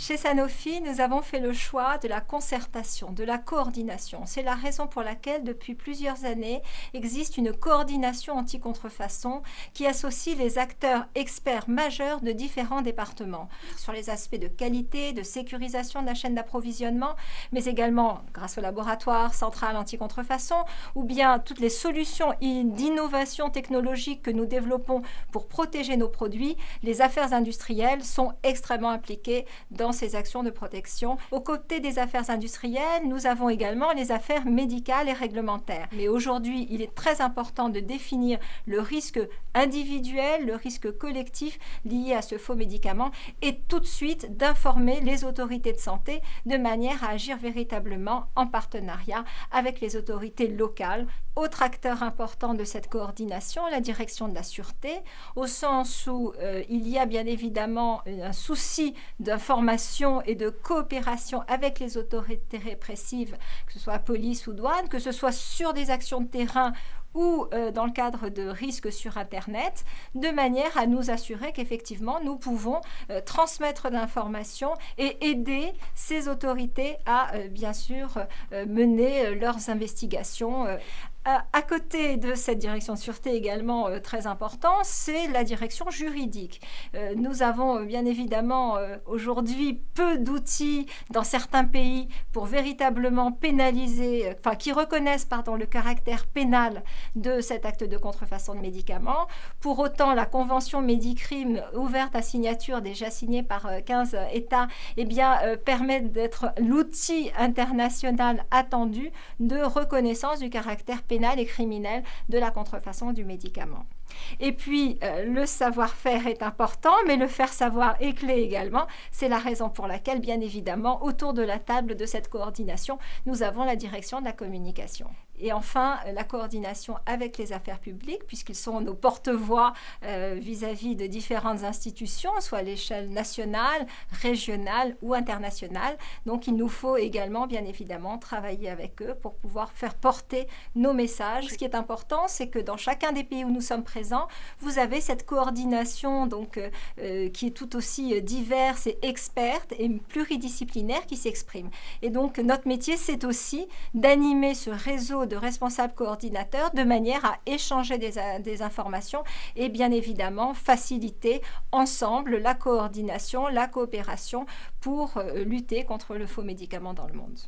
Chez Sanofi, nous avons fait le choix de la concertation, de la coordination. C'est la raison pour laquelle, depuis plusieurs années, existe une coordination anti-contrefaçon qui associe les acteurs experts majeurs de différents départements sur les aspects de qualité, de sécurisation de la chaîne d'approvisionnement, mais également grâce au laboratoire central anti-contrefaçon ou bien toutes les solutions d'innovation technologique que nous développons pour protéger nos produits. Les affaires industrielles sont extrêmement impliquées dans ces actions de protection. Aux côtés des affaires industrielles, nous avons également les affaires médicales et réglementaires. Mais aujourd'hui, il est très important de définir le risque individuel, le risque collectif lié à ce faux médicament et tout de suite d'informer les autorités de santé de manière à agir véritablement en partenariat avec les autorités locales. Autre acteur important de cette coordination, la direction de la sûreté, au sens où il y a bien évidemment un souci d'information et de coopération avec les autorités répressives, que ce soit police ou douane, que ce soit sur des actions de terrain ou dans le cadre de risques sur Internet, de manière à nous assurer qu'effectivement nous pouvons transmettre l'information et aider ces autorités à bien sûr mener leurs investigations. À côté de cette direction de sûreté également très importante, c'est la direction juridique. Nous avons bien évidemment aujourd'hui peu d'outils dans certains pays pour véritablement pénaliser, qui reconnaissent le caractère pénal de cet acte de contrefaçon de médicaments. Pour autant, la convention Médicrime ouverte à signature, déjà signée par 15 États, permet d'être l'outil international attendu de reconnaissance du caractère pénal et criminel de la contrefaçon du médicament. Et puis, le savoir-faire est important, mais le faire savoir est clé également. C'est la raison pour laquelle, bien évidemment, autour de la table de cette coordination, nous avons la direction de la communication. Et enfin, la coordination avec les affaires publiques, puisqu'ils sont nos porte-voix vis-à-vis de différentes institutions, soit à l'échelle nationale, régionale ou internationale. Donc, il nous faut également, bien évidemment, travailler avec eux pour pouvoir faire porter nos messages. Ce qui est important, c'est que dans chacun des pays où nous sommes présents, vous avez cette coordination qui est tout aussi diverse et experte et pluridisciplinaire qui s'exprime. Et donc, notre métier, c'est aussi d'animer ce réseau de responsables coordinateurs de manière à échanger des informations et bien évidemment faciliter ensemble la coordination, la coopération pour lutter contre le faux médicament dans le monde.